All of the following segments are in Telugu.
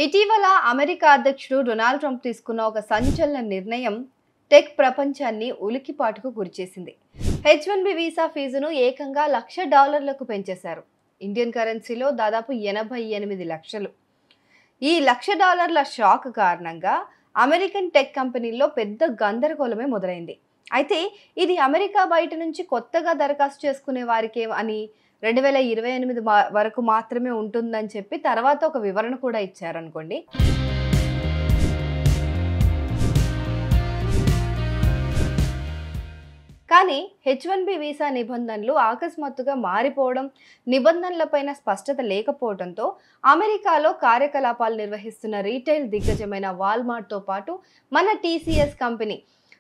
ఇటీవల అమెరికా అధ్యక్షుడు డొనాల్డ్ ట్రంప్ తీసుకున్న ఒక సంచలన నిర్ణయం టెక్ ప్రపంచాన్ని ఉలికిపాటుకు గురిచేసింది. H1B వీసా ఫీజును ఏకంగా $1,00,000లకు పెంచేశారు. ఇండియన్ కరెన్సీలో దాదాపు 88 లక్షలు. ఈ $1,00,000 షాక్ కారణంగా అమెరికన్ టెక్ కంపెనీల్లో పెద్ద గందరగోళమే మొదలైంది. అయితే ఇది అమెరికా బయట నుంచి కొత్తగా దరఖాస్తు చేసుకునే వారికే అని 2028 వరకు మాత్రమే ఉంటుందని చెప్పి తర్వాత ఒక వివరణ కూడా ఇచ్చారనుకోండి. కానీ H1B వీసా నిబంధనలు అకస్మాత్తుగా మారిపోవడం, నిబంధనలపైన స్పష్టత లేకపోవడంతో అమెరికాలో కార్యకలాపాలు నిర్వహిస్తున్న రీటైల్ దిగ్గజమైన వాల్మార్ట్తో పాటు మన TCS కంపెనీ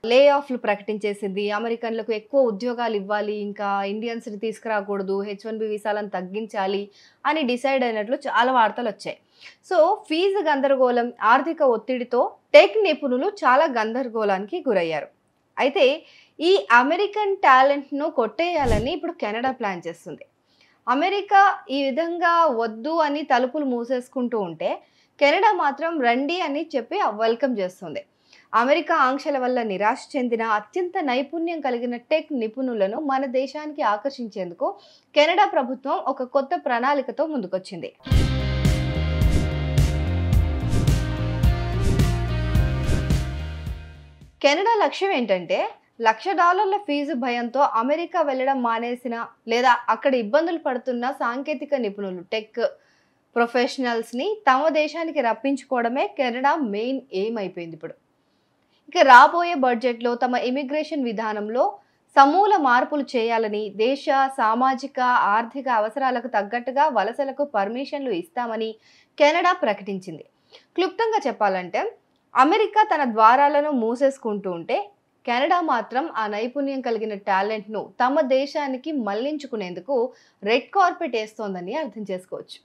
లే ఆఫ్లు ప్రకటించేసింది. అమెరికన్లకు ఎక్కువ ఉద్యోగాలు ఇవ్వాలి, ఇంకా ఇండియన్స్ని తీసుకురాకూడదు, H1B వీసాలను తగ్గించాలి అని డిసైడ్ అయినట్లు చాలా వార్తలు వచ్చాయి. సో ఫీజు గందరగోళం, ఆర్థిక ఒత్తిడితో టెక్ నిపుణులు చాలా గందరగోళానికి గురయ్యారు. అయితే ఈ అమెరికన్ టాలెంట్ను కొట్టేయాలని ఇప్పుడు కెనడా ప్లాన్ చేస్తుంది. అమెరికా ఈ విధంగా వద్దు అని తలుపులు మూసేసుకుంటూ ఉంటే కెనడా మాత్రం రండి అని చెప్పి వెల్కమ్ చేస్తుంది. అమెరికా ఆంక్షల వల్ల నిరాశ చెందిన అత్యంత నైపుణ్యం కలిగిన టెక్ నిపుణులను మన దేశానికి ఆకర్షించేందుకు కెనడా ప్రభుత్వం ఒక కొత్త ప్రణాళికతో ముందుకొచ్చింది. కెనడా లక్ష్యం ఏంటంటే $1,00,000 ఫీజు భయంతో అమెరికా వెళ్ళడం మానేసిన లేదా అక్కడ ఇబ్బందులు పడుతున్న సాంకేతిక నిపుణులు, టెక్ ప్రొఫెషనల్స్ని తమ దేశానికి రప్పించుకోవడమే కెనడా మెయిన్ ఎయిమ్ అయిపోయింది ఇప్పుడు. ఇక రాబోయే బడ్జెట్లో తమ ఇమిగ్రేషన్ విధానంలో సమూల మార్పులు చేయాలని, దేశ సామాజిక ఆర్థిక అవసరాలకు తగ్గట్టుగా వలసలకు పర్మిషన్లు ఇస్తామని కెనడా ప్రకటించింది. క్లుప్తంగా చెప్పాలంటే అమెరికా తన ద్వారాలను మూసేసుకుంటూ ఉంటే కెనడా మాత్రం ఆ నైపుణ్యం కలిగిన టాలెంట్ను తమ దేశానికి మళ్లించుకునేందుకు రెడ్ కార్పెట్ వేస్తోందని అర్థం చేసుకోవచ్చు.